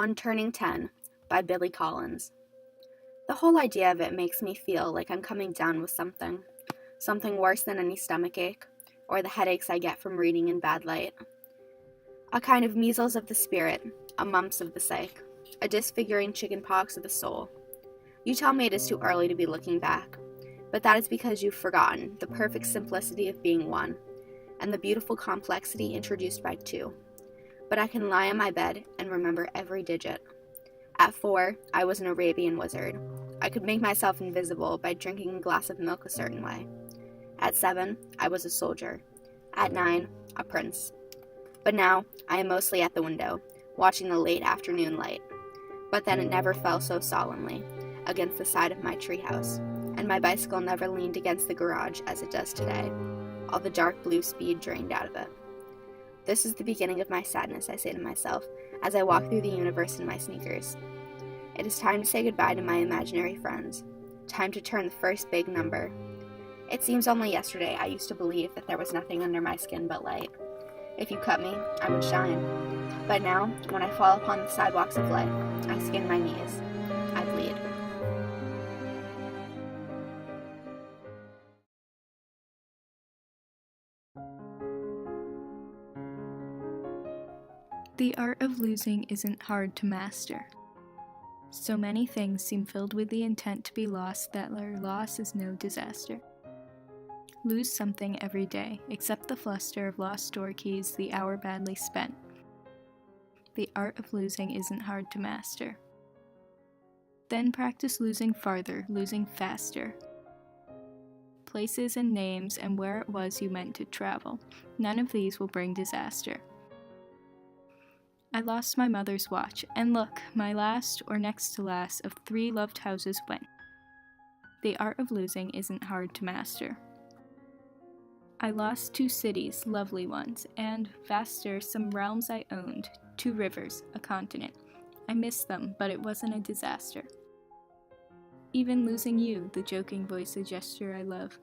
On Turning 10 by Billy Collins. The whole idea of it makes me feel like I'm coming down with something worse than any stomachache, or the headaches I get from reading in bad light. A kind of measles of the spirit, a mumps of the psyche, a disfiguring chickenpox of the soul. You tell me it is too early to be looking back, but that is because you've forgotten the perfect simplicity of being one, and the beautiful complexity introduced by two. But I can lie on my bed and remember every digit. At 4, I was an Arabian wizard. I could make myself invisible by drinking a glass of milk a certain way. At 7, I was a soldier. At 9, a prince. But now, I am mostly at the window, watching the late afternoon light. But then it never fell so solemnly, against the side of my treehouse, and my bicycle never leaned against the garage as it does today, all the dark blue speed drained out of it. This is the beginning of my sadness, I say to myself, as I walk through the universe in my sneakers. It is time to say goodbye to my imaginary friends. Time to turn the first big number. It seems only yesterday I used to believe that there was nothing under my skin but light. If you cut me, I would shine. But now, when I fall upon the sidewalks of life, I skin my knees. I bleed. The art of losing isn't hard to master. So many things seem filled with the intent to be lost that their loss is no disaster. Lose something every day, except the fluster of lost door keys, the hour badly spent. The art of losing isn't hard to master. Then practice losing farther, losing faster. Places and names and where it was you meant to travel. None of these will bring disaster. I lost my mother's watch, and look, my last, or next to last, of 3 loved houses went. The art of losing isn't hard to master. I lost 2 cities, lovely ones, and, vaster, some realms I owned, 2 rivers, a continent. I missed them, but it wasn't a disaster. Even losing you, the joking voice, a gesture I love.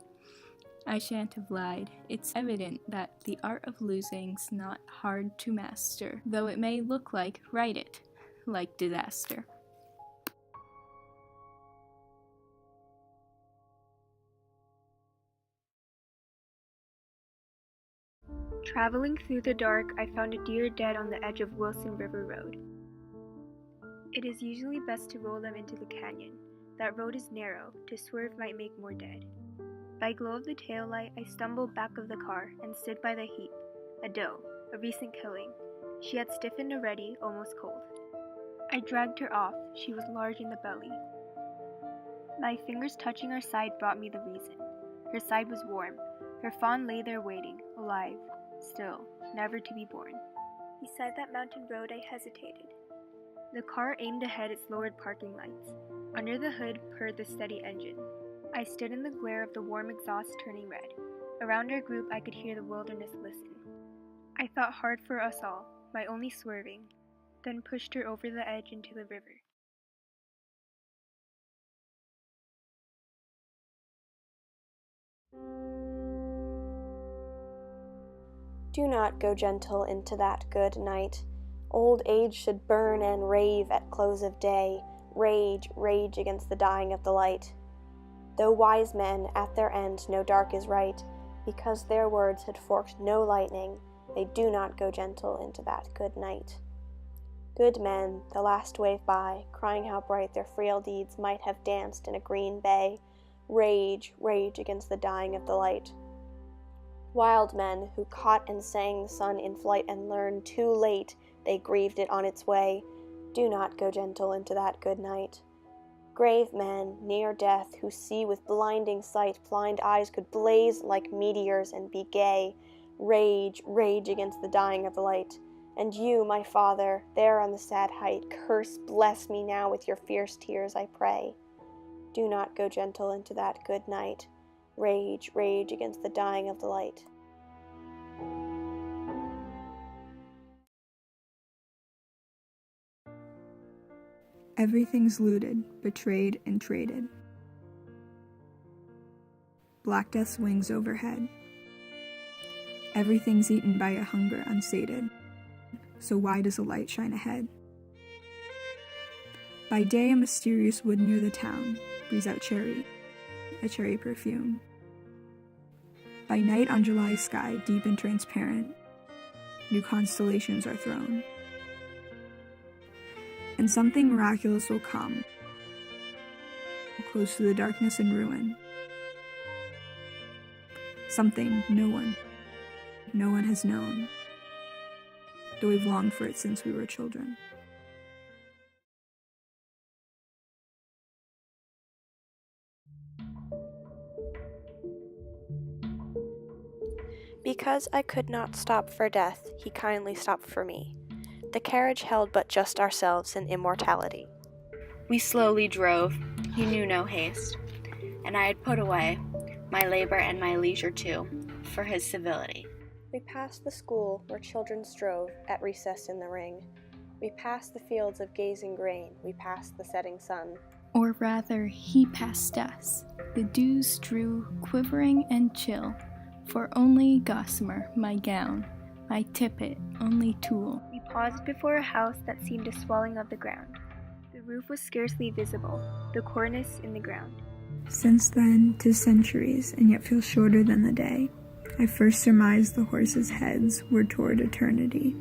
I shan't have lied. It's evident that the art of losing's not hard to master, though it may look like, write it, like disaster. Traveling through the dark, I found a deer dead on the edge of Wilson River Road. It is usually best to roll them into the canyon. That road is narrow, to swerve might make more dead. By glow of the taillight, I stumbled back of the car and stood by the heap. A doe, a recent killing. She had stiffened already, almost cold. I dragged her off. She was large in the belly. My fingers touching her side brought me the reason. Her side was warm. Her fawn lay there waiting, alive, still, never to be born. Beside that mountain road, I hesitated. The car aimed ahead its lowered parking lights. Under the hood purred the steady engine. I stood in the glare of the warm exhaust turning red. Around our group I could hear the wilderness listen. I thought hard for us all, my only swerving, then pushed her over the edge into the river. Do not go gentle into that good night. Old age should burn and rave at close of day, rage, rage against the dying of the light. Though wise men at their end know dark is right, because their words had forked no lightning, they do not go gentle into that good night. Good men, the last wave by, crying how bright their frail deeds might have danced in a green bay, rage, rage against the dying of the light. Wild men who caught and sang the sun in flight and learned too late they grieved it on its way, do not go gentle into that good night. Grave men, near death, who see with blinding sight, blind eyes could blaze like meteors and be gay, rage, rage against the dying of the light. And you, my father, there on the sad height, curse, bless me now with your fierce tears, I pray. Do not go gentle into that good night, rage, rage against the dying of the light. Everything's looted, betrayed, and traded. Black Death's wings overhead. Everything's eaten by a hunger unsated. So why does the light shine ahead? By day, a mysterious wood near the town breathes out a cherry perfume. By night, on July's sky, deep and transparent, new constellations are thrown. And something miraculous will come, close to the darkness and ruin. Something no one has known, though we've longed for it since we were children. Because I could not stop for death, he kindly stopped for me. The carriage held but just ourselves in immortality. We slowly drove, he knew no haste, and I had put away my labor and my leisure too, for his civility. We passed the school where children strove at recess in the ring. We passed the fields of gazing grain, we passed the setting sun. Or rather, he passed us. The dews drew quivering and chill, for only gossamer, my gown, my tippet, only tulle. We paused before a house that seemed a swelling of the ground. The roof was scarcely visible, the cornice in the ground. Since then, 'tis centuries, and yet feels shorter than the day. I first surmised the horses' heads were toward eternity.